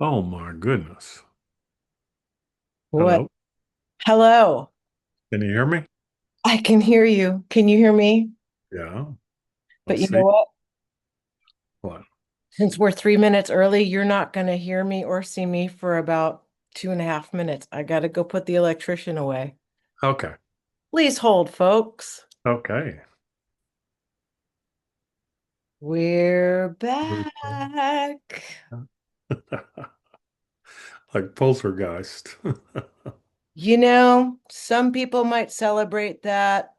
Oh my goodness. What? Hello. Hello. Can you hear me? I can hear you. Can you hear me? Yeah. But Let's you know see. what? What? Since we're 3 minutes early, you're not going to hear me or see me for about 2.5 minutes. I got to go put the electrician away. Okay. Please hold, folks. Okay. We're back. Like poltergeist. Some people might celebrate that,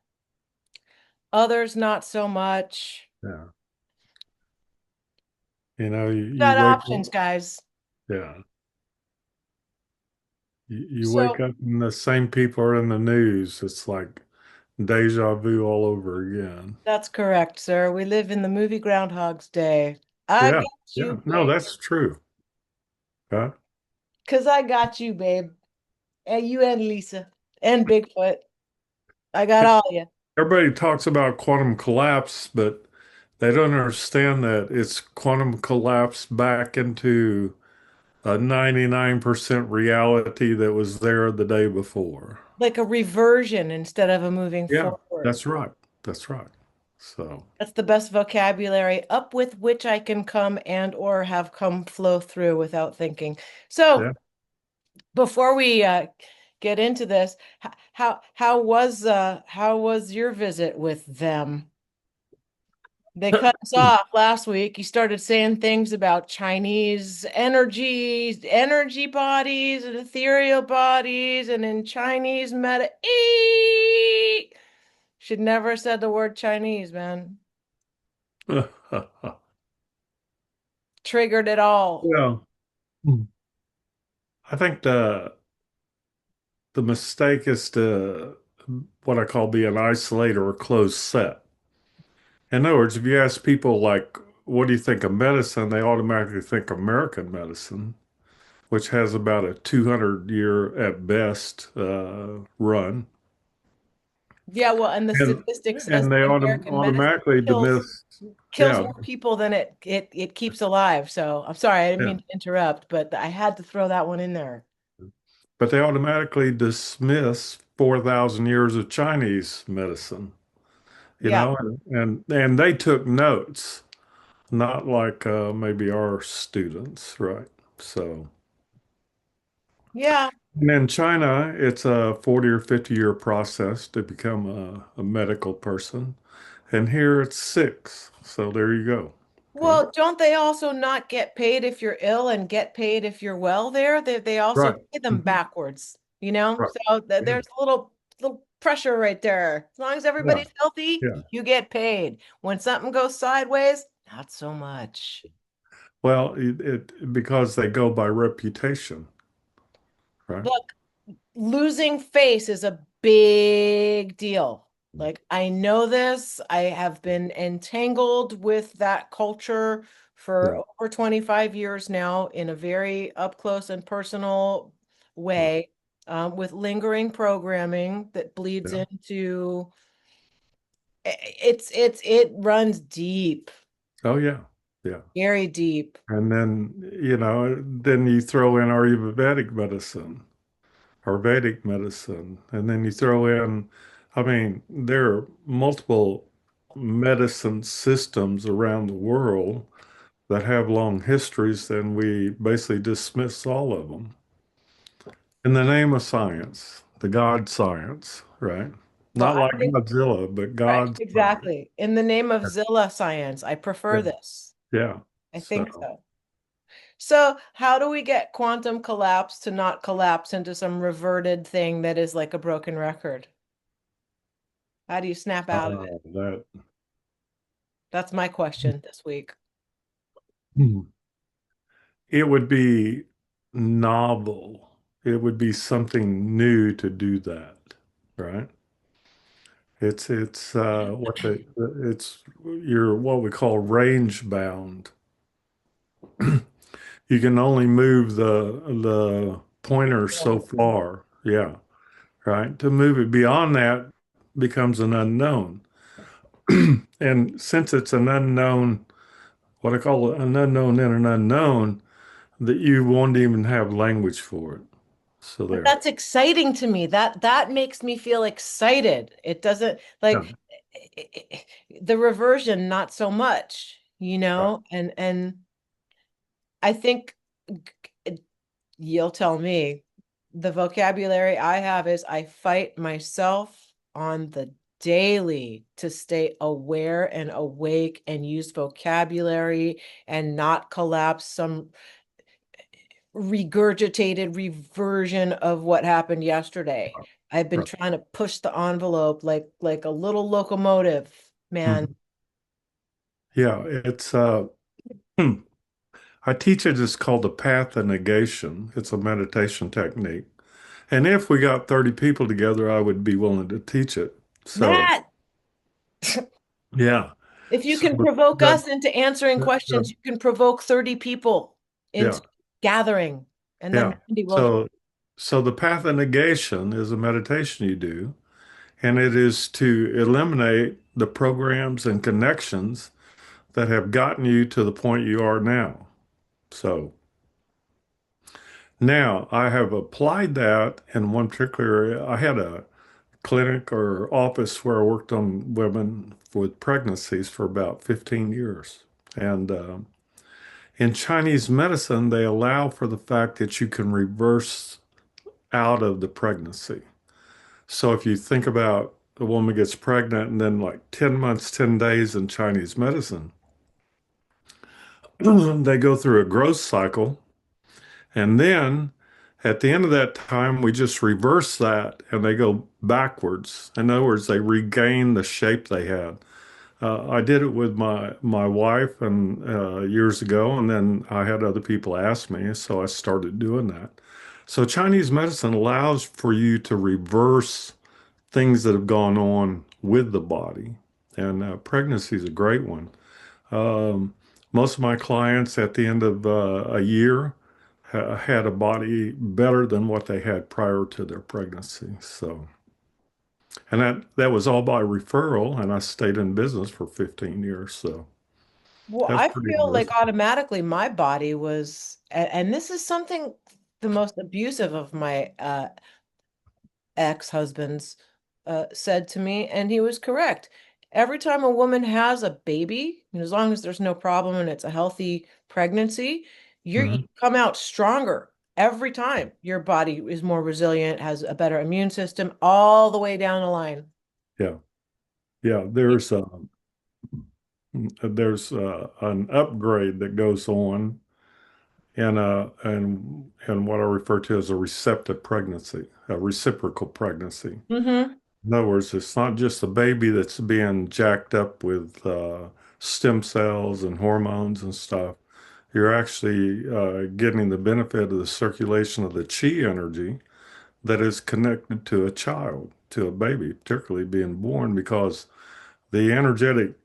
others not so much. Yeah. You Got wake options, up. guys. Yeah. You wake So up and the same people are in the news. It's like deja vu all over again. that's correct, sir. We live in the movie Groundhog's Day. I Yeah. got Yeah. you, No, babe. that's true. Huh? Because I got you, babe. And you and Lisa. And Bigfoot. I got all you. Everybody talks about quantum collapse, but they don't understand that it's quantum collapse back into a 99% reality that was there the day before. Like a reversion instead of a moving Yeah, forward. that's right. That's right. So, That's the best vocabulary up with which I can come and or have come flow through without thinking. So yeah. before we get into this, how was your visit with them? They cut us off last week. You started saying things about Chinese energy bodies and ethereal bodies, and in Chinese meta. Should never have said the word Chinese, man. Triggered it all. Well, I think the mistake is to what I call be an isolator or closed set. In other words, if you ask people like, what do you think of medicine? They automatically think American medicine, which has about a 200 year at best run. Yeah, well, and the And statistic says and they that American medicine automatically kills dismiss, kills yeah, more people than it keeps alive. So I'm sorry, I didn't yeah. mean to interrupt, but I had to throw that one in there. But they automatically dismiss 4,000 years of Chinese medicine, Yeah. and they took notes, not like maybe our students, right? So, Yeah. and in China, it's a 40 or 50-year process to become a medical person. And here it's six. So there you go. Right. Well, don't they also not get paid if you're ill and get paid if you're well there? They also Right. pay them Mhm. backwards, you know? Right. So Yeah. there's a little pressure right there. As long as Yeah. everybody's healthy, Yeah. you get paid. When something goes sideways, not so much. Well, because they go by reputation, right? Look, losing face is a big deal. Like, I know this. I have been entangled with that culture for Yeah. over 25 years now in a very up close and personal Yeah. way, with lingering programming that bleeds Yeah. into it runs deep, Oh, yeah. Yeah. very deep. And then, then you throw in Ayurvedic medicine or Vedic medicine. And then you throw in, I mean, there are multiple medicine systems around the world that have long histories, and we basically dismiss all of them in the name of science, the God science, right? Well, Not I like think Godzilla, but right, God science. exactly. In the name of Zilla science, I prefer Yeah. this. Yeah. I think So, so. So, how do we get quantum collapse to not collapse into some reverted thing that is like a broken record? How do you snap out of it? that That's my question this week. it would be novel. It would be something new to do that, right? It's it's you're what we call range bound. You can only move the pointer so far. Yeah, right. To move it beyond that becomes an unknown. And since it's an unknown, what I call an unknown in an unknown, that you won't even have language for it. So But there. that's exciting to me. That makes me feel excited. It doesn't Yeah. like the reversion, not so much, Right. and I think you'll tell me the vocabulary I have is I fight myself on the daily to stay aware and awake and use vocabulary and not collapse some regurgitated reversion of what happened yesterday. I've been Right. trying to push the envelope like a little locomotive, man. Mhm. Yeah, it's I teach it. It's called the path of negation. It's a meditation technique. And if we got 30 people together, I would be willing to teach it. So, Matt, yeah. if you So can provoke that, us into answering questions, you can provoke 30 people yeah. into gathering, and then Yeah. Randy will. So the path of negation is a meditation you do, and it is to eliminate the programs and connections that have gotten you to the point you are now. So now I have applied that in one particular area. I had a clinic or office where I worked on women with pregnancies for about 15 years. And in Chinese medicine, they allow for the fact that you can reverse out of the pregnancy. So if you think about a woman gets pregnant and then like 10 months, 10 days in Chinese medicine, they go through a growth cycle. And then at the end of that time, we just reverse that and they go backwards. In other words, they regain the shape they had. I did it with my wife and years ago, and then I had other people ask me, so I started doing that. So Chinese medicine allows for you to reverse things that have gone on with the body, and pregnancy is a great one. Um, Most of my clients at the end of a year had a body better than what they had prior to their pregnancy. So, and that was all by referral, and I stayed in business for 15 years. So Well, that's I pretty feel like impressive. automatically my body was, and this is something the most abusive of my ex-husbands said to me, and he was correct. Every time a woman has a baby, and as long as there's no problem and it's a healthy pregnancy, you Mhm. come out stronger every time. Your body is more resilient, has a better immune system, all the way down the line. Yeah, yeah. There's an upgrade that goes on in what I refer to as a receptive pregnancy, a reciprocal pregnancy. Mm-hmm. In other words, it's not just the baby that's being jacked up with stem cells and hormones and stuff. You're actually getting the benefit of the circulation of the chi energy that is connected to a child, to a baby, particularly being born, because the energetic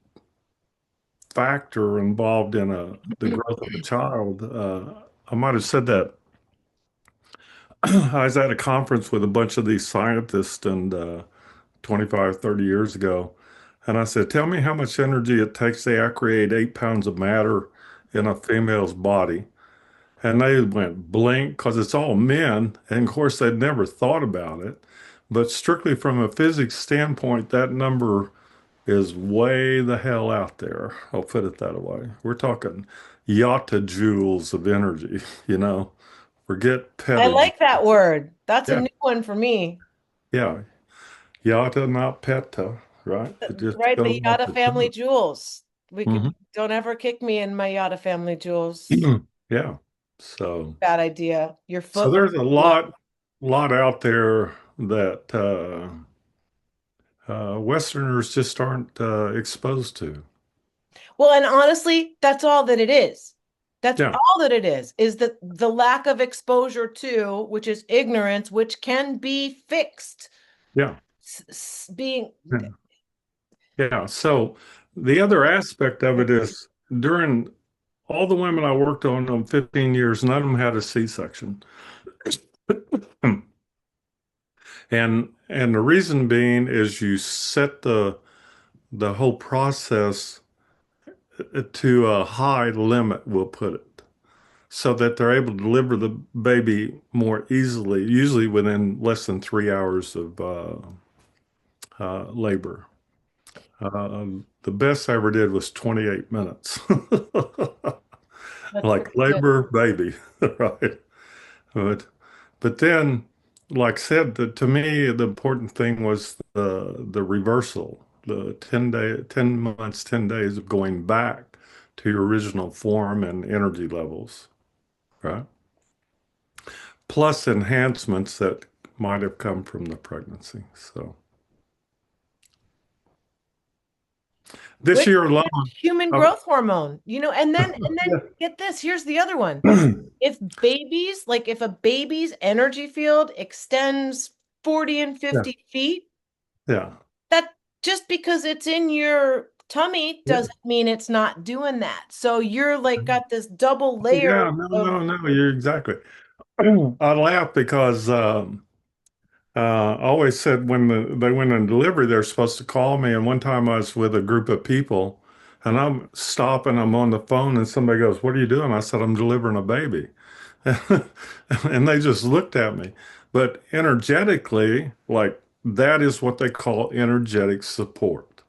factor involved in the growth of a child. I might have said that I was at a conference with a bunch of these scientists and 25, 30 years ago. And I said, tell me how much energy it takes to create 8 pounds of matter in a female's body. And they went blank because it's all men. And of course, they'd never thought about it. But strictly from a physics standpoint, that number is way the hell out there. I'll put it that way. We're talking joules of energy, you know. Forget I petajoules. like that word. That's a Yeah, new one for me. yeah. Yata, not peta, right? It just Right, goes the off Yada the family tongue. jewels. We could Hmm. don't ever kick me in my Yada family jewels. Yeah. So, Bad idea. Your so foot will there's a fly. lot out there that Westerners just aren't exposed to. Well, and honestly, that's all that it is. That's Yeah, all that it is that the lack of exposure to, which is ignorance, which can be fixed. yeah, Being yeah, yeah. So the other aspect of it is during all the women I worked on in 15 years, none of them had a C-section. And the reason being is you set the whole process to a high limit, we'll put it. so that they're able to deliver the baby more easily, usually within less than 3 hours of labor. The best I ever did was 28 minutes. That's pretty Like good. labor, baby, right? But but then, like I said, to me, the important thing was the reversal, the 10 months, 10 days of going back to your original form and energy levels, right? Plus enhancements that might have come from the pregnancy. So this Which year alone, is human I've, growth hormone, and then get this, here's the other one. If babies, like if a baby's energy field extends 40 and yeah, 50 feet, yeah, that just because it's in your tummy yeah. doesn't mean it's not doing that. So you're like got this double Oh, layer yeah, no, of, no, no, you're exactly. I laugh because I always said when they went on delivery, they're supposed to call me. And one time I was with a group of people and I'm stopping, I'm on the phone, and somebody goes, "What are you doing?" I said, "I'm delivering a baby." And they just looked at me. But energetically, like that is what they call energetic support.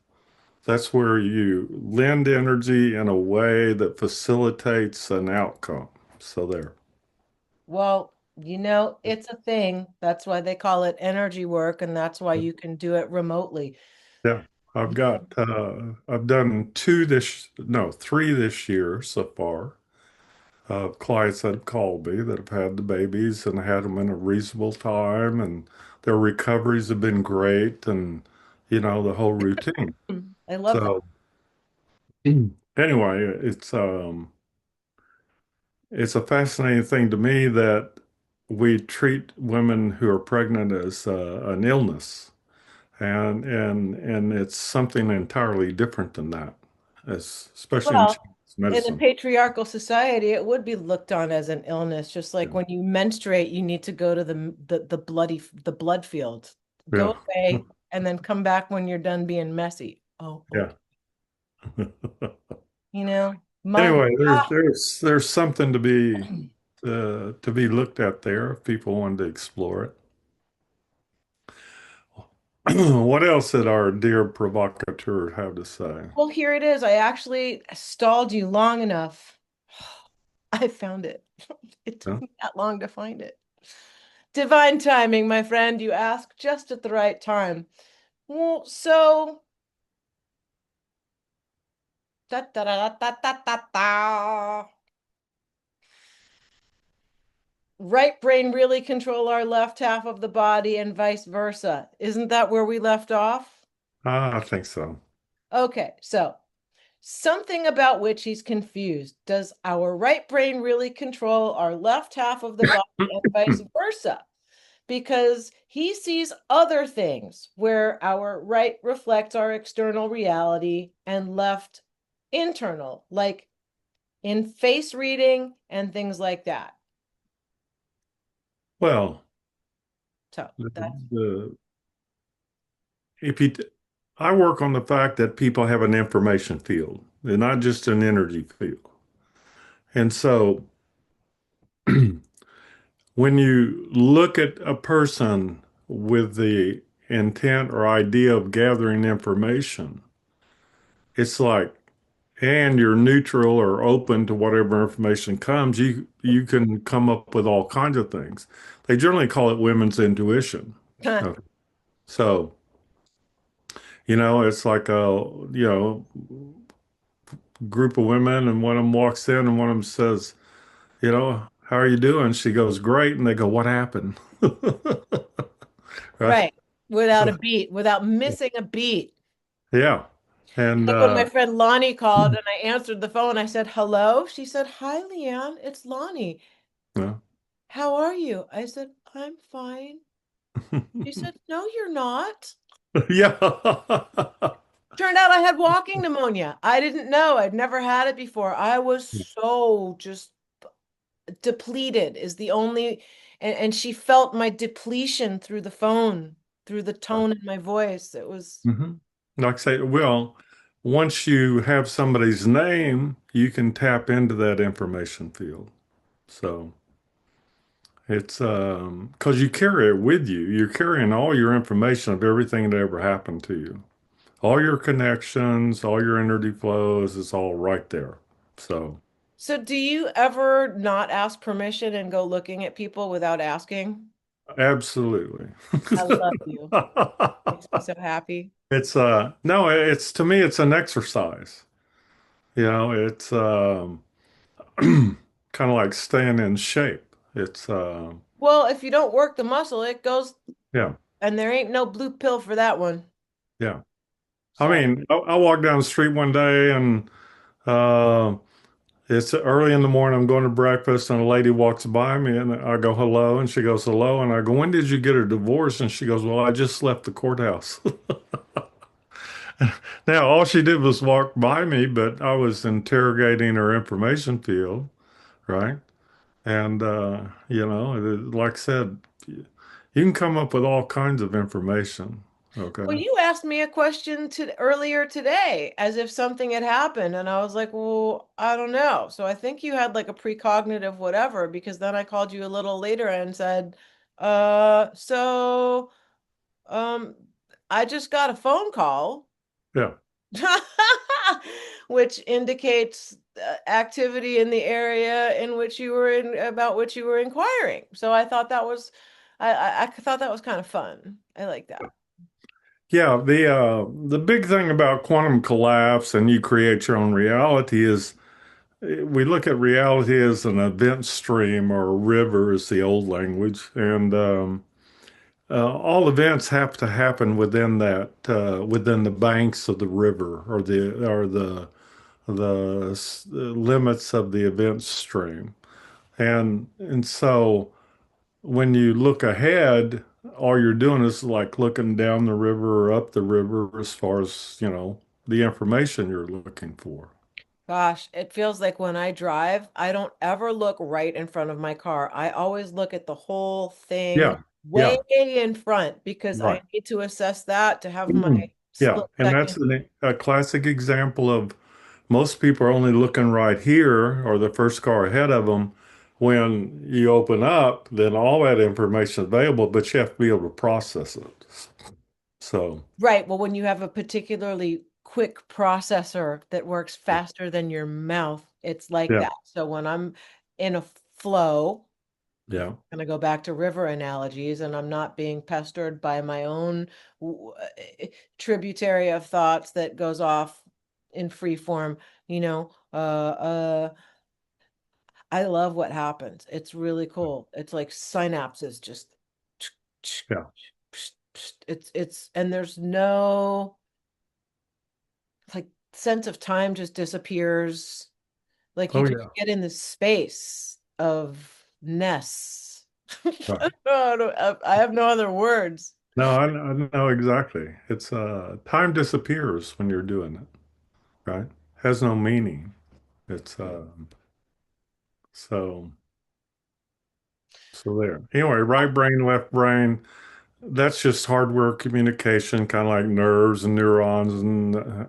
That's where you lend energy in a way that facilitates an outcome. So there. well, it's a thing. That's why they call it energy work, and that's why you can do it remotely. Yeah. I've done no, three this year so far. Clients that have called me that have had the babies and had them in a reasonable time, and their recoveries have been great, and the whole routine. I love that. So anyway, it's a fascinating thing to me that we treat women who are pregnant as an illness, and it's something entirely different than that, especially in Well, Chinese in a medicine. patriarchal society, it would be looked on as an illness, just like when you menstruate, you need to go to the blood field. Go Yeah, away and then come back when you're done being messy. Oh, yeah. okay. My Anyway, there's something to be looked at there if people wanted to explore it. What else did our dear provocateur have to say? well, here it is. I actually stalled you long enough. I found it. It took Huh? me that long to find it. Divine timing, my friend. You asked just at the right time. Well, so da da da da da da da. Right brain really control our left half of the body and vice versa. Isn't that where we left off? I think so. Okay, so something about which he's confused. Does our right brain really control our left half of the body and vice versa? Because he sees other things where our right reflects our external reality and left internal, like in face reading and things like that. Well, So the, that's the if you, I work on the fact that people have an information field, and not just an energy field. And so when you look at a person with the intent or idea of gathering information, it's like, and you're neutral or open to whatever information comes, you can come up with all kinds of things. They generally call it women's intuition. Okay. So, it's like group of women, and one of them walks in and one of them says, how are you doing? She goes, great. And they go, what happened? Right. right. Without a So, beat, without missing a beat. yeah. And, Like when my friend Lonnie called and I answered the phone, I said, hello. She said, hi, Liane. It's Lonnie. yeah. How are you? I said, I'm fine. She said, no, you're not. Yeah. Turned out I had walking pneumonia. I didn't know. I'd never had it before. I was so just depleted, is the only, and she felt my depletion through the phone, through the tone in my voice. It was, hmm Like I say, well, once you have somebody's name, you can tap into that information field. So it's because you carry it with you. You're carrying all your information of everything that ever happened to you. All your connections, all your energy flows, it's all right there. So So do you ever not ask permission and go looking at people without asking? absolutely. I love you. Makes me so happy. It's no, it's to me it's an exercise. You know, it's kind of like staying in shape. It's Well, if you don't work the muscle, it goes, yeah, and there ain't no blue pill for that one. yeah. I So, mean, I walked down the street one day and uh it's early in the morning. I'm going to breakfast and a lady walks by me and I go hello and she goes hello and I go, when did you get a divorce? And she goes, well, I just left the courthouse. Now, all she did was walk by me, but I was interrogating her information field, right? And, like I said, you can come up with all kinds of information. Okay. well, you asked me a question to earlier today as if something had happened, and I was like, well, I don't know. So I think you had like a precognitive whatever, because then I called you a little later and said, so um I just got a phone call Yeah. which indicates activity in the area in which you were in about which you were inquiring. So I thought that was I thought that was kind of fun. I like that. Yeah. The big thing about quantum collapse and you create your own reality is we look at reality as an event stream or a river is the old language. And all events have to happen within within the banks of the river or the limits of the event stream. And so when you look ahead, all you're doing is like looking down the river or up the river as far as, the information you're looking for. Gosh, it feels like when I drive, I don't ever look right in front of my car. I always look at the whole thing Yeah, way yeah, in front because I right. need to assess that to have my Mhm. Yeah, split and that's second. a classic example of most people are only looking right here or the first car ahead of them. When you open up, then all that information is available, but you have to be able to process it. So, Right. Well, when you have a particularly quick processor that works faster than your mouth, it's like yeah, that. So when I'm in a flow, yeah. and I go back to river analogies, and I'm not being pestered by my own tributary of thoughts that goes off in free form, you know, I love what happens. It's really cool. It's like synapses just Yeah. it's and there's no like sense of time just disappears. Like you Oh, just yeah. get in this space of ness. Right. I have no other words. No, I know exactly. It's time disappears when you're doing it, right? Has no meaning. It's so so there. Anyway, right brain, left brain. That's just hardware communication, kind of like nerves and neurons and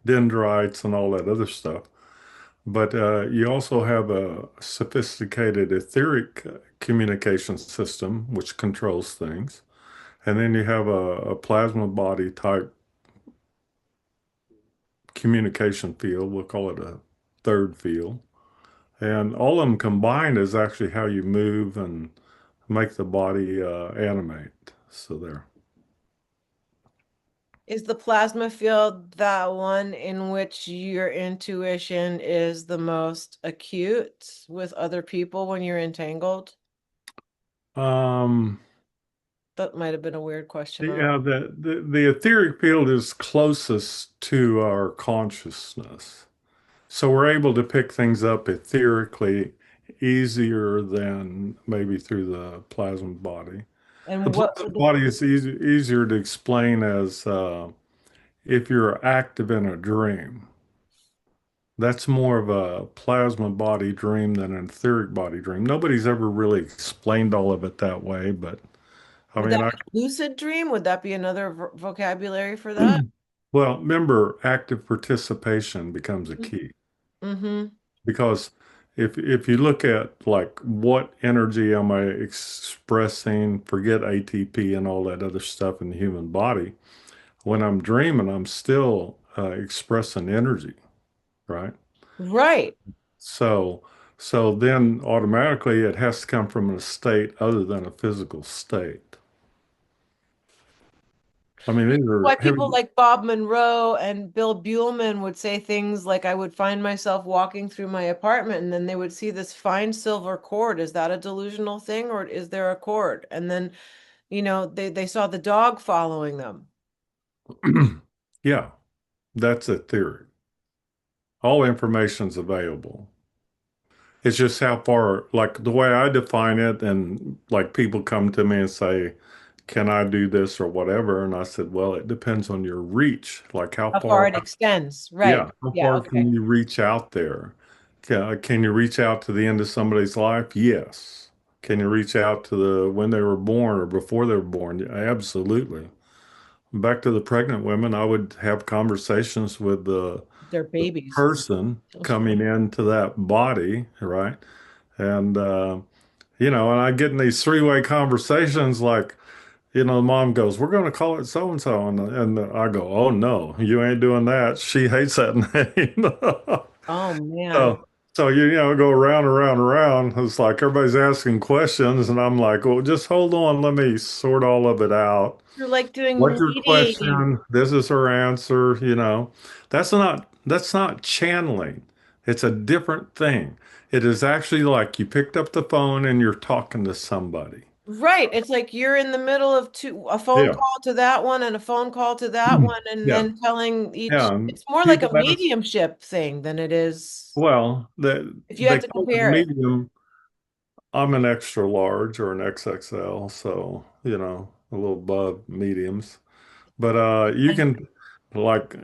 dendrites and all that other stuff. But you also have a sophisticated etheric communication system, which controls things. And then you have a plasma body type communication field. We'll call it a third field. And all of them combined is actually how you move and make the body animate. So there. Is the plasma field that one in which your intuition is the most acute with other people when you're entangled? Um, That might have been a weird question. yeah, the etheric field is closest to our consciousness. So we're able to pick things up etherically easier than maybe through the plasma body. The And what plasma would body is easier to explain as if you're active in a dream. That's more of a plasma body dream than an etheric body dream. Nobody's ever really explained all of it that way, but I would mean, that be lucid dream? Would that be another vocabulary for that? well, remember, active participation becomes a key Mm-hmm. because if you look at like what energy am I expressing, forget ATP and all that other stuff in the human body. When I'm dreaming, I'm still expressing energy, right? Right. So so then automatically it has to come from a state other than a physical state. I mean, these Why are people heavy. like Bob Monroe and Bill Buellman would say things like, I would find myself walking through my apartment and then they would see this fine silver cord. Is that a delusional thing or is there a cord? And then, they saw the dog following them. Yeah, that's a theory. All information's available. It's just how far, like the way I define it, and like people come to me and say, can I do this or whatever? And I said, well, it depends on your reach. Like how How far far, it extends. Right. yeah, how Yeah. far Okay. can you reach out there? Can you reach out to the end of somebody's life? Yes. Can you reach out to the when they were born or before they were born? Yeah, absolutely. Back to the pregnant women, I would have conversations with They're the babies. person coming into that body, right? And and I get in these three-way conversations like, the mom goes, "We're going to call it so and so," and I go, "Oh no, you ain't doing that. She hates that name." Oh man. So, so go around, around, around. It's like everybody's asking questions, and I'm like, "Well, just hold on, let me sort all of it out." You're like What's doing your mediating. question? This is her answer, That's not channeling. It's a different thing. It is actually like you picked up the phone and you're talking to somebody. Right. It's like you're in the middle of a phone Yeah. call to that one and a phone call to that one, and Yeah. then telling Yeah. each, it's more like People a ask, mediumship thing than it is well, if you they had to call it compare it. medium. I'm an extra large or an XXL, so, a little above mediums. But you can, like,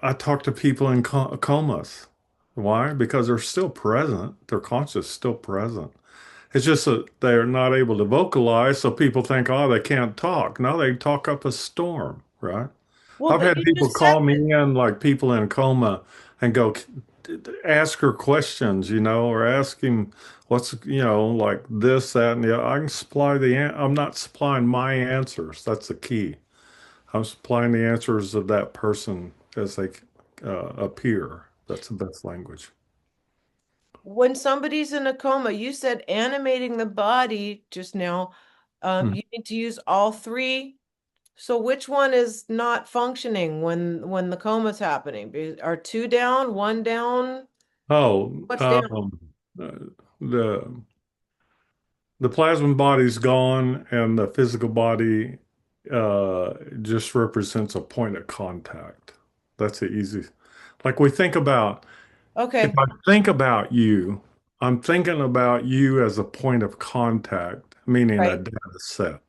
I talk to people in comas. Why? Because they're still present. Their conscious is still present. It's just that they're not able to vocalize, so people think, oh, they can't talk. No, they talk up a storm, right? Well, I've but had you people just said call me that. in, like people in coma, and go, ask her questions, or ask him what's, like this, that, and the other. I can supply I'm not supplying my answers. That's the key. I'm supplying the answers of that person as they appear. That's the best language. When somebody's in a coma, you said animating the body just now. Hmm. You need to use all three. So which one is not functioning when the coma's happening? Are two down, one down? Oh, What's down? uh, the the plasma body's gone, and the physical body just represents a point of contact. That's the easy. Like we think about, if Okay, I think about you, I'm thinking about you as a point of contact, meaning a right. data set.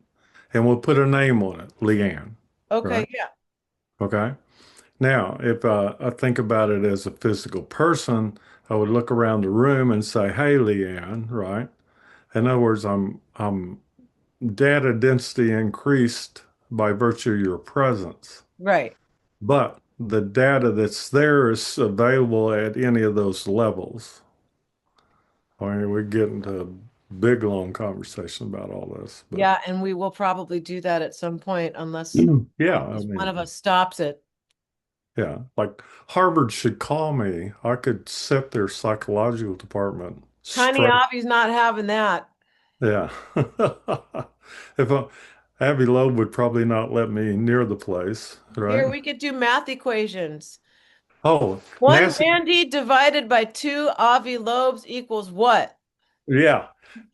And we'll put a name on it, Leanne, Okay, right? yeah. Okay. Now, if I think about it as a physical person, I would look around the room and say, "Hey, Leanne," right? In other words, I'm data density increased by virtue of your presence, Right. but the data that's there is available at any of those levels. I mean, we get into a big long conversation about all this, but Yeah, and we will probably do that at some point unless yeah, I unless one mean, of us stops it. yeah, like Harvard should call me. I could set their psychological department Tiny straight. Avi's not having that. Yeah. If Abbey Loeb would probably not let me near the place, Here, right? we could do math equations. Oh, One NASA. Randy divided by two Avi Lobes equals what? Yeah.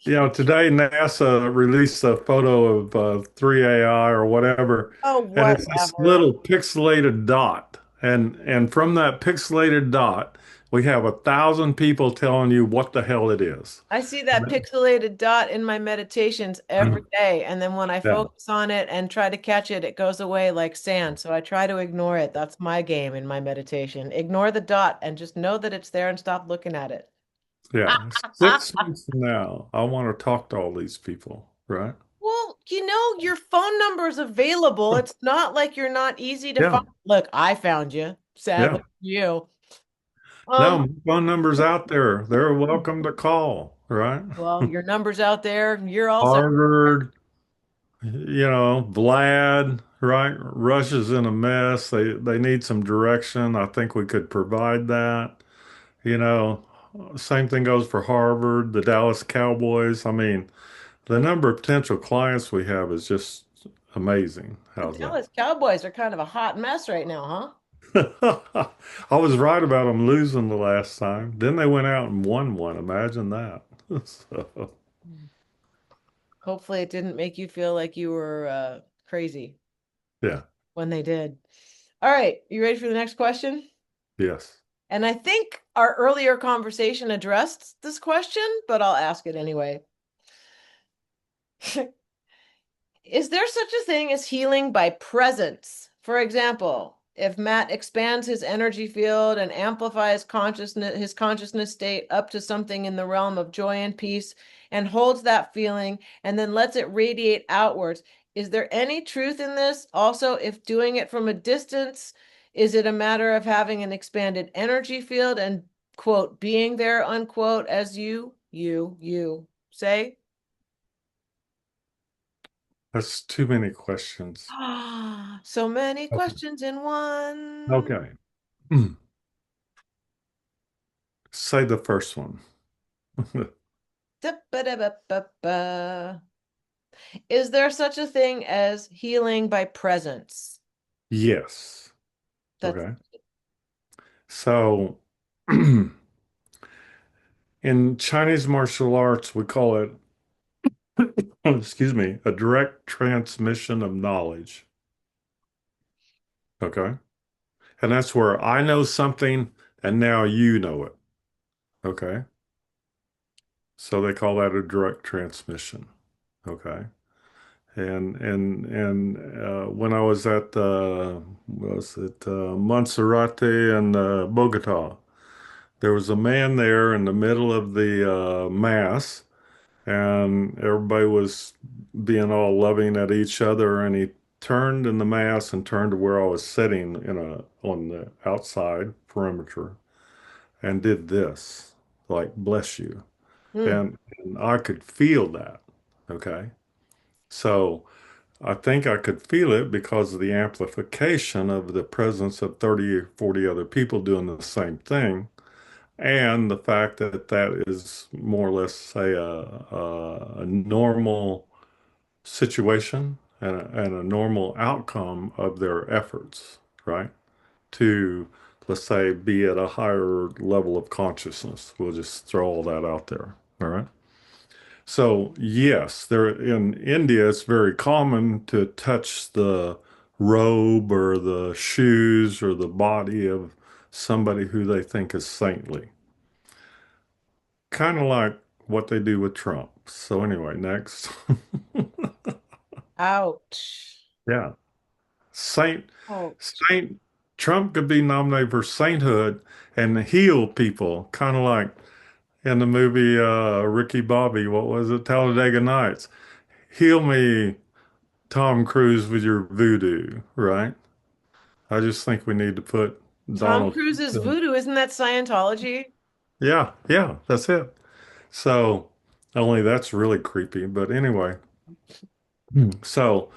Today NASA released a photo of 3AI or whatever, Oh, and it's this whatever. little pixelated dot. And from that pixelated dot, we have 1,000 people telling you what the hell it is. I see that pixelated dot in my meditations every day. And then when I Yeah. focus on it and try to catch it, it goes away like sand. So I try to ignore it. That's my game in my meditation. Ignore the dot and just know that it's there and stop looking at it. Yeah. 6 months from now, I want to talk to all these people, right? Well, your phone number is available. It's not like you're not easy to Yeah. find. Look, I found you. Sadly, Yeah. you. No, Um, phone numbers out there. They're welcome to call, right? well, your number's out there. You're also Harvard, Vlad, right? Russia's in a mess. They need some direction. I think we could provide that. You know, Same thing goes for Harvard, the Dallas Cowboys. I mean, the number of potential clients we have is just amazing. the How's that? Dallas Cowboys are kind of a hot mess right now, huh? I was right about them losing the last time. Then they went out and won one. Imagine that. So, Hopefully, it didn't make you feel like you were crazy yeah, when they did. All right, you ready for the next question? yes. And I think our earlier conversation addressed this question, but I'll ask it anyway. Is there such a thing as healing by presence? For example, if Matt expands his energy field and amplifies his consciousness state up to something in the realm of joy and peace and holds that feeling and then lets it radiate outwards, is there any truth in this? Also, if doing it from a distance, is it a matter of having an expanded energy field and quote being there unquote as you say? That's too many questions. Ah, so many Okay. questions in one. Okay. Say the first one. Da-ba-da-ba-ba-ba. Is there such a thing as healing by presence? Yes. That's Okay. So, in Chinese martial arts, we call it, excuse me, a direct transmission of knowledge. Okay. And that's where I know something and now you know it. Okay. So they call that a direct transmission. Okay. And when I was at was it Monserrate and Bogota, there was a man there in the middle of the mass, and everybody was being all loving at each other, and he turned in the mass and turned to where I was sitting on the outside perimeter and did this, like bless you, Hmm. and I could feel that. Okay, so. I think I could feel it because of the amplification of the presence of 30 or 40 other people doing the same thing, and the fact that that is more or less, say, a normal situation and a normal outcome of their efforts, right? To, let's say, be at a higher level of consciousness. We'll just throw all that out there, all right? So yes, there in India, it's very common to touch the robe or the shoes or the body of somebody who they think is saintly. Kind of like what they do with Trump. So anyway, next. Ouch. Yeah. Saint Ouch. Saint Trump could be nominated for sainthood and heal people, kind of like in the movie Ricky Bobby, what was it? Talladega Nights. Heal me, Tom Cruise, with your voodoo, right? I just think we need to put Tom Donald Cruise's Trump. voodoo, isn't that Scientology? Yeah, yeah, that's it. So, only that's really creepy. But anyway, so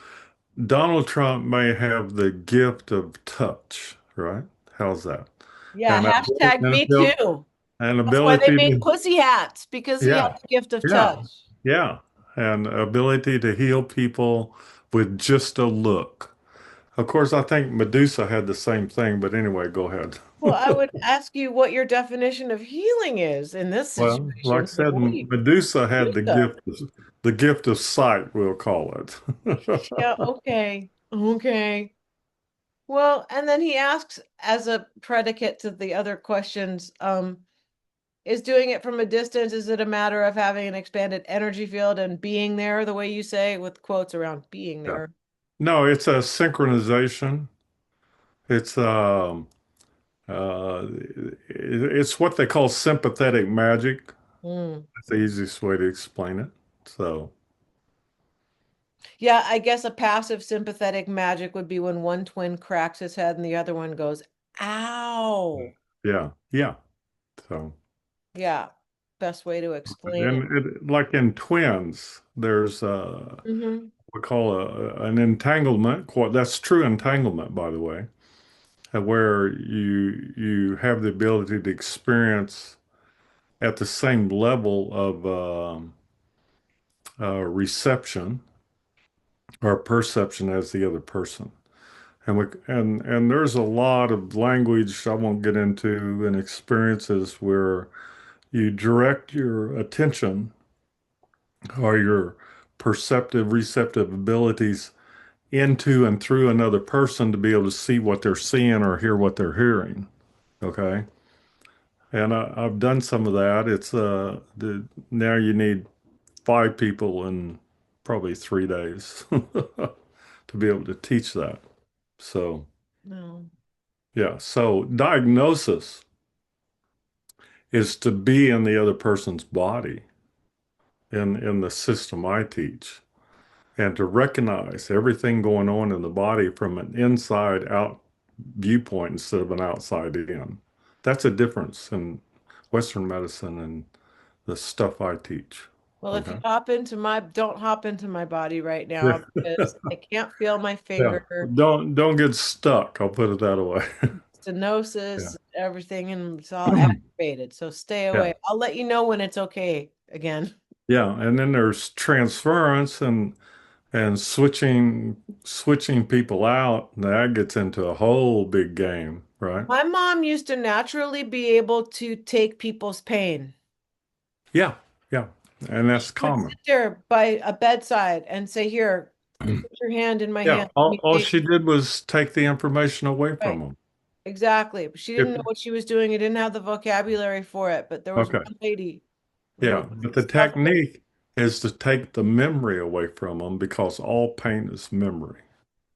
Donald Trump may have the gift of touch, right? How's that? Yeah, And hashtag and me too. and That's why they ability made to, pussy hats because he had yeah, the gift of yeah, touch. yeah, and ability to heal people with just a look. Of course, I think Medusa had the same thing, but anyway, go ahead. Well, I would ask you what your definition of healing is in this Well, like I situation. Like, said, what do you Medusa do had stuff? the gift of sight, we'll call it. Yeah, okay. Okay. Well, and then he asks as a predicate to the other questions, is doing it from a distance, is it a matter of having an expanded energy field and being there the way you say with quotes around being Yeah. there? No, it's a synchronization. It's it's what they call sympathetic magic. Hmm. That's the easiest way to explain it. So, Yeah, I guess a passive sympathetic magic would be when one twin cracks his head and the other one goes, ow. yeah, yeah. So, Yeah. Best way to explain it. and like in twins, there's Hmm. we call an entanglement. That's true entanglement, by the way, where you have the ability to experience at the same level of reception or perception as the other person. And there's a lot of language I won't get into and experiences where you direct your attention or your perceptive, receptive abilities into and through another person to be able to see what they're seeing or hear what they're hearing. Okay. And I've done some of that. Now you need 5 people in probably 3 days to be able to teach that. So, No. yeah. So diagnosis is to be in the other person's body in the system I teach and to recognize everything going on in the body from an inside out viewpoint instead of an outside in. That's a difference in Western medicine and the stuff I teach. Well, if you Okay. don't hop into my body right Yeah. now because I can't feel my Yeah. finger, Don't get stuck. I'll put it that way. Yeah. stenosis, everything, and it's all activated. So stay Yeah. away. I'll let you know when it's okay again. Yeah. And then there's transference and switching people out. That gets into a whole big game, right? My mom used to naturally be able to take people's pain. Yeah. Yeah. And She that's would sit common. there by a bedside and say, "Here, put your hand in my Yeah. hand. Let All, me all take she did was take the information away it." from them. Exactly. But she didn't If know what she was doing. It didn't have the vocabulary for it. But there was okay. one lady who Yeah. But the stuff. technique is to take the memory away from them because all pain is memory.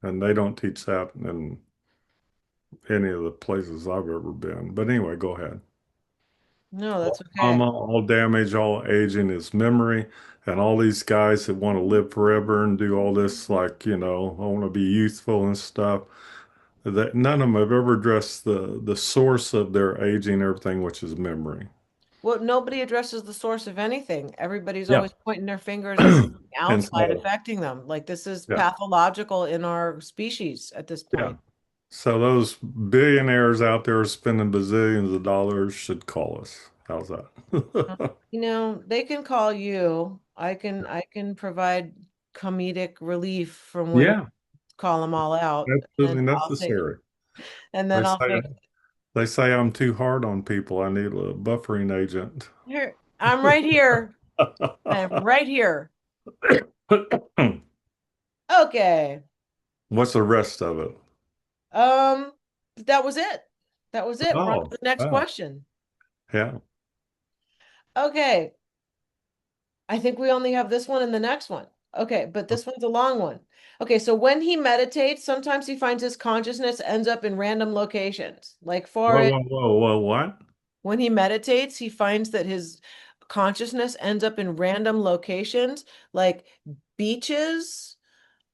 And they don't teach that in any of the places I've ever been. But anyway, go ahead. No, that's All okay. trauma, all damage, all aging is memory. And all these guys that want to live forever and do all this, like, I want to be youthful and stuff, that none of them have ever addressed the source of their aging, everything, which is memory. Well, nobody addresses the source of anything. Everybody's Yeah. always pointing their fingers at And outside so, affecting them. Like this is yeah, pathological in our species at this yeah. point. So those billionaires out there spending bazillions of dollars should call us. How's that? They can call you. I can provide comedic relief from when you Yeah, call them all out, and absolutely I'll take necessary. and They then I'll say fix they say I'm too hard on people. I need a buffering agent. here. I'm right here. I'm right here. Okay. What's the rest of it? Um, that was it. That was it. We're on to Oh, the next wow. question. Yeah. Okay. I think we only have this one and the next one. Okay, but this one's a long one. Okay, so when he meditates, sometimes he finds his consciousness ends up in random locations, like Whoa, forest. whoa, whoa, whoa, what? When he meditates, he finds that his consciousness ends up in random locations, like beaches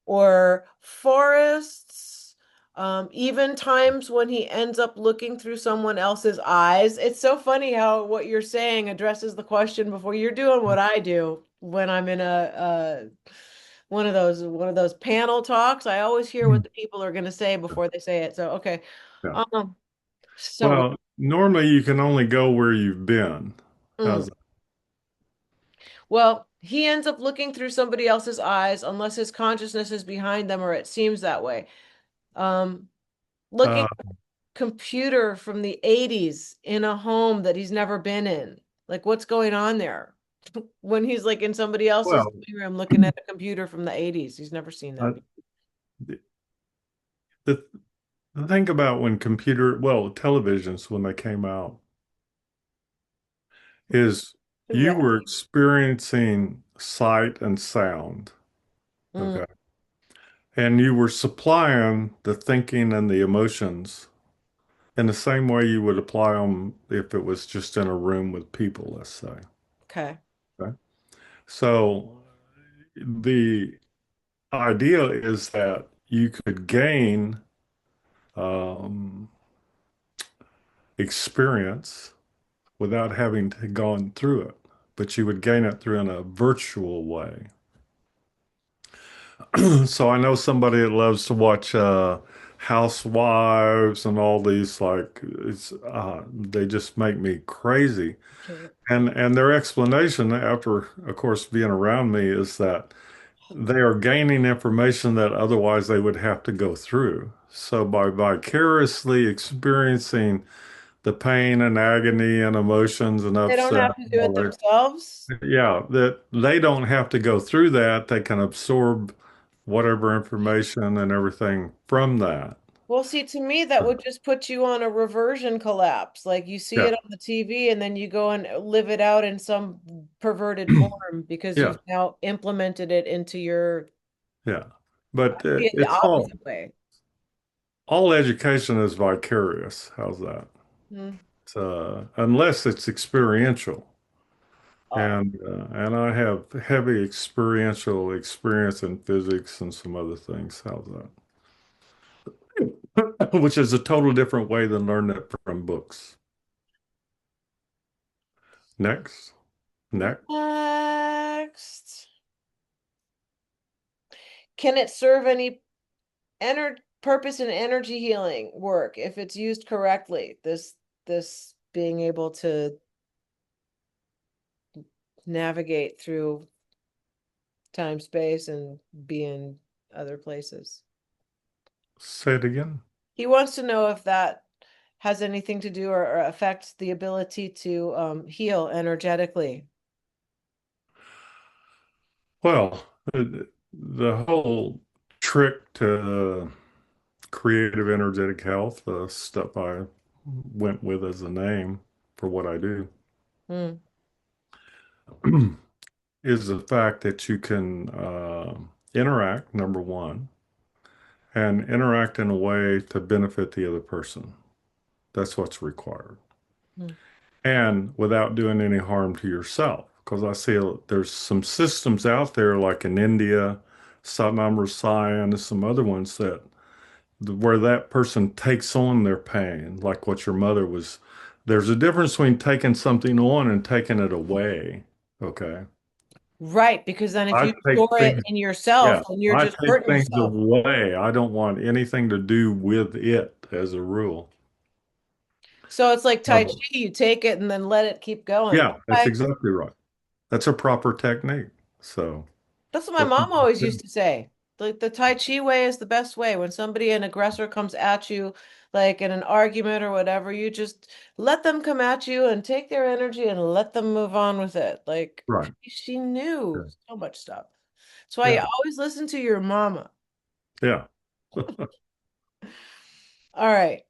or forests, even times when he ends up looking through someone else's eyes. It's so funny how what you're saying addresses the question before you're doing what I do when I'm in a one of those panel talks. I always hear what the people are going to say before they say it. So okay, Yeah. um, so Well, normally you can only go where you've been. How's mm, that? well, he ends up looking through somebody else's eyes unless his consciousness is behind them, or it seems that way. Um, Looking Uh, computer from the 80s in a home that he's never been in. Like, what's going on there? When he's like in somebody else's well, living room looking at a computer from the 80s. He's never seen uh, that before. the, the thing about televisions when they came out is you Right. were experiencing sight and sound. Mm, Okay. And you were supplying the thinking and the emotions in the same way you would apply them if it was just in a room with people, let's say. okay. Okay. So the idea is that you could gain um, experience without having to gone through it, but you would gain it through in a virtual way. So I know somebody that loves to watch Housewives and all these like it's they just make me crazy. Can't. And their explanation after, of course, being around me is that they are gaining information that otherwise they would have to go through. So by vicariously experiencing the pain and agony and emotions and They don't upset have to and do all it that, themselves. yeah, that they don't have to go through that. They can absorb whatever information and everything from that. Well, see, to me, that would just put you on a reversion collapse. Like you see Yeah, it on the TV and then you go and live it out in some perverted form because yeah, you've now implemented it into your, yeah. But see it the it's opposite way. all education is vicarious. How's that? Hmm. Unless it's experiential. Uh, And I have heavy experiential experience in physics and some other things. How's that? Which is a total different way than learning it from books. Next, next. Next. Can it serve any purpose in energy healing work if it's used correctly? This being able to navigate through time, space, and be in other places. Say it again. He wants to know if that has anything to do or affects the ability to heal energetically. Well, the whole trick to creative energetic health, stuff I went with as a name for what I do, Hmm. is the fact that you can interact, number one, and interact in a way to benefit the other person. That's what's required. Hmm. And without doing any harm to yourself. Because I see there's some systems out there, like in India, Satnam Rasai, and some other ones that where that person takes on their pain, like what your mother was. There's a difference between taking something on and taking it away. Okay. Right, because then if I you take store it things, in yourself, yeah, then you're I just take hurting things yourself. away. I don't want anything to do with it as a rule. So it's like Tai Chi, Um, you take it and then let it keep going. yeah, that's Okay. exactly right. That's a proper technique. So That's what my that's mom always used to say. The Tai Chi way is the best way. When somebody, an aggressor comes at you, like in an argument or whatever, you just let them come at you and take their energy and let them move on with it. Like right. she knew Yeah. so much stuff. So I Yeah. always listen to your mama. Yeah. All right.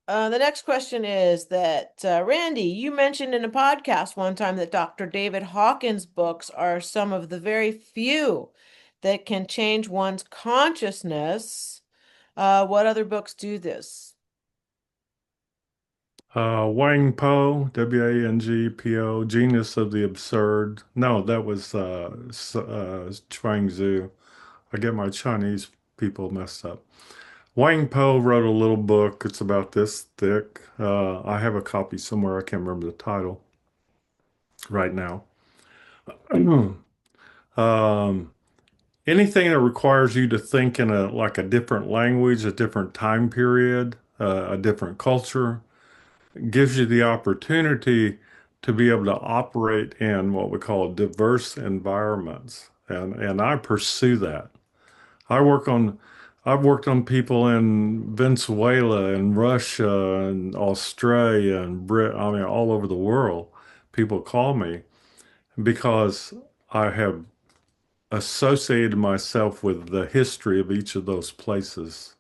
The next question is that Randy, you mentioned in a podcast one time that Dr. David Hawkins' books are some of the very few that can change one's consciousness. What other books do this? Wang Po, Wangpo, Genius of the Absurd. No, that was Chuang Tzu. I get my Chinese people messed up. Wang Po wrote a little book. It's about this thick. I have a copy somewhere. I can't remember the title right now. Um, anything that requires you to think in a like a different language, a different time period, a different culture, gives you the opportunity to be able to operate in what we call diverse environments. And I pursue that. I work on I've worked on people in Venezuela and Russia and Australia and I mean all over the world. People call me because I have associated myself with the history of each of those places.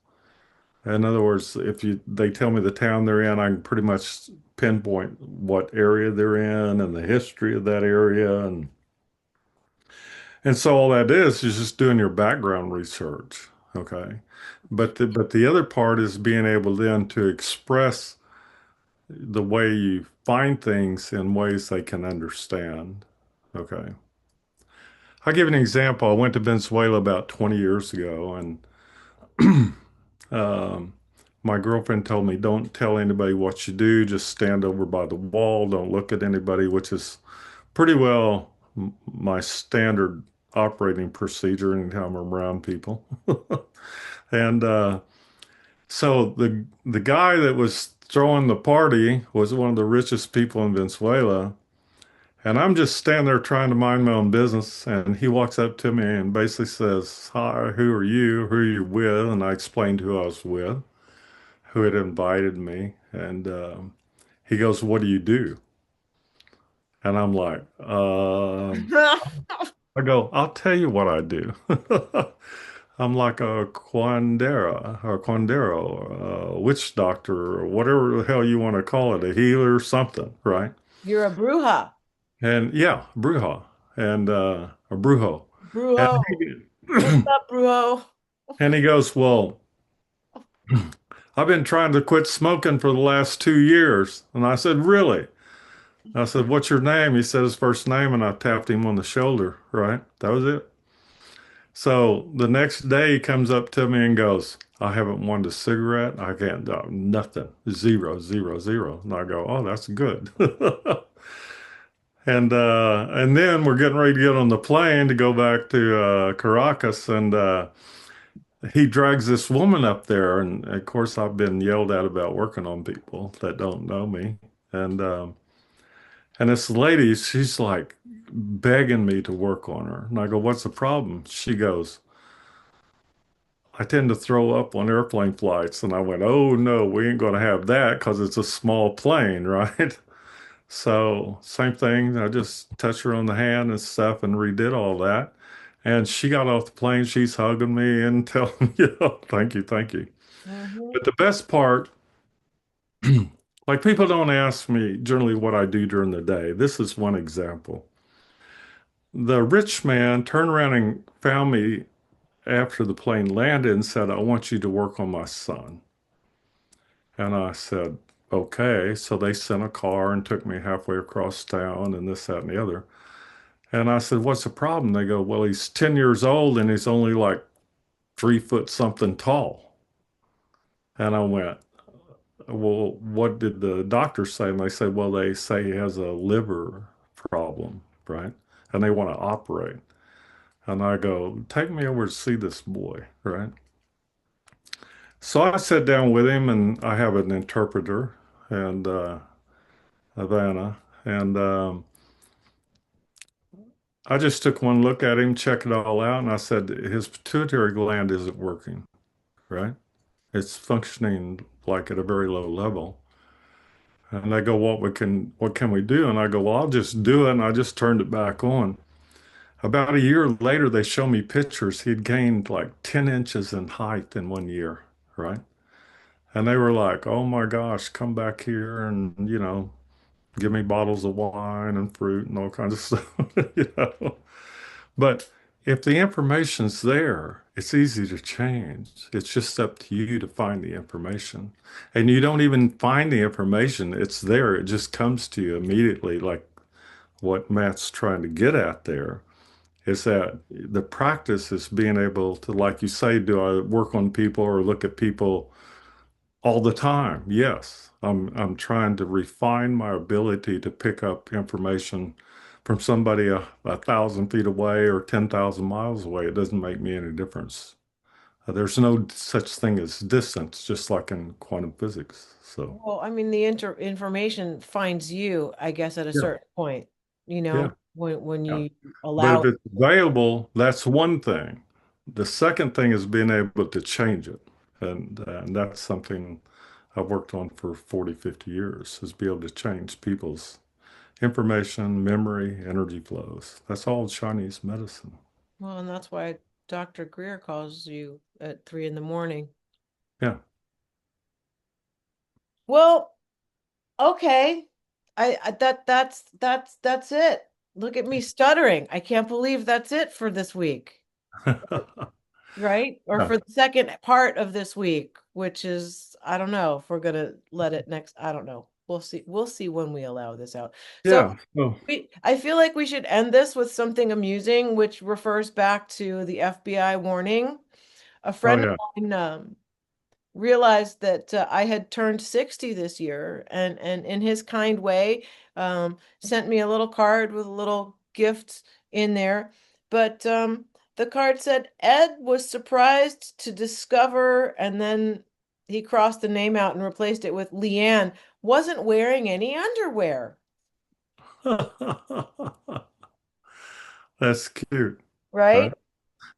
In other words, if they tell me the town they're in, I can pretty much pinpoint what area they're in and the history of that area, and so all that is just doing your background research, okay? But the other part is being able then to express the way you find things in ways they can understand, okay? I'll give you an example. I went to Venezuela about 20 years ago, and um, my girlfriend told me, don't tell anybody what you do. Just stand over by the wall. Don't look at anybody, which is pretty well my standard operating procedure anytime I'm around people. And so the guy that was throwing the party was one of the richest people in Venezuela. And I'm just standing there trying to mind my own business. And he walks up to me and basically says, "Hi, who are you? Who are you with?" And I explained who I was with, who had invited me. And he goes, "What do you do?" And I'm like, I go, "I'll tell you what I do." I'm like a quandero, witch doctor, or whatever the hell you want to call it, a healer or something, right? You're a bruja. And yeah, bruja and a brujo. And Brujo. he, What's up, brujo? and he goes, "Well, I've been trying to quit smoking for the last 2 years." And I said, "Really?" I said, "What's your name?" He said his first name, and I tapped him on the shoulder, right? That was it. So the next day he comes up to me and goes, "I haven't wanted a cigarette. I can't do nothing. Zero, zero, zero." And I go, "Oh, that's good." And then we're getting ready to get on the plane to go back to Caracas, and he drags this woman up there, and of course I've been yelled at about working on people that don't know me, and this lady, she's like begging me to work on her, and I go, "What's the problem?" She goes, "I tend to throw up on airplane flights," and I went, "Oh no, we ain't gonna have that because it's a small plane, right?" So same thing. I just touched her on the hand and stuff and redid all that. And she got off the plane. She's hugging me and telling me, "Thank you, thank you." Hmm. But the best part, like people don't ask me generally what I do during the day. This is one example. The rich man turned around and found me after the plane landed and said, "I want you to work on my son." And I said, "Okay." So they sent a car and took me halfway across town and this, that, and the other. And I said, "What's the problem?" They go, "Well, he's 10 years old and he's only like 3 foot something tall." And I went, "Well, what did the doctor say?" And they said, "Well, they say he has a liver problem, right? And they want to operate." And I go, "Take me over to see this boy," right? So I sat down with him and I have an interpreter and Havana. And I just took one look at him, checked it all out, and I said, "His pituitary gland isn't working, right? It's functioning like at a very low level." And they go, what can we do?" And I go, "Well, I'll just do it." And I just turned it back on. About a year later, they show me pictures. He'd gained like 10 inches in height in 1 year, right? And they were like, "Oh my gosh, come back here and, give me bottles of wine and fruit and all kinds of stuff, you know. But if the information's there, it's easy to change. It's just up to you to find the information. And you don't even find the information, it's there. It just comes to you immediately, like what Matt's trying to get at there is that the practice is being able to, like you say, do I work on people or look at people all the time? Yes. I'm trying to refine my ability to pick up information from somebody a thousand feet away or 10,000 miles away. It doesn't make me any difference. There's no such thing as distance, just like in quantum physics. So, Well, I mean, the information finds you, I guess, at a yeah, certain point, yeah, when yeah. you But allow if it. it's available, that's one thing. The second thing is being able to change it. And that's something I've worked on for 40, 50 years, is be able to change people's information, memory, energy flows. That's all Chinese medicine. Well, and that's why Dr. Greer calls you at 3 in the morning. Yeah. Well, okay. I that's it. Look at me stuttering. I can't believe that's it for this week, right? Or Yeah. for the second part of this week, which is I don't know if we're gonna let it next. I don't know. We'll see. We'll see when we allow this out. So Yeah. Oh, I feel like we should end this with something amusing, which refers back to the FBI warning. A oh friend of yeah. mine realized that I had turned 60 this year, and in his kind way, sent me a little card with a little gift in there. But the card said Ed was surprised to discover, and then he crossed the name out and replaced it with Liane, wasn't wearing any underwear, That's cute, right? right?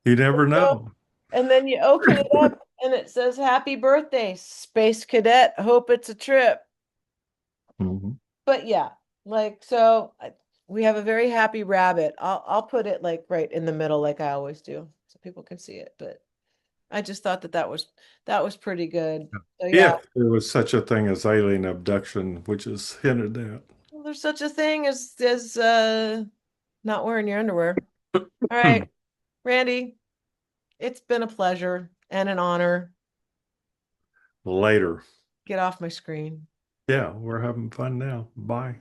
You never So, know. and then you open it up and it says, Happy birthday, Space Cadet. Hope it's a trip. Mhm. But yeah, like so we have a very happy rabbit. I'll put it like right in the middle like I always do so people can see it. But I just thought that that was pretty good. So yeah, If there was such a thing as alien abduction, which is hinted at. well, there's such a thing as not wearing your underwear. All right, Randy, it's been a pleasure and an honor. Later. Get off my screen. Yeah, we're having fun now. Bye.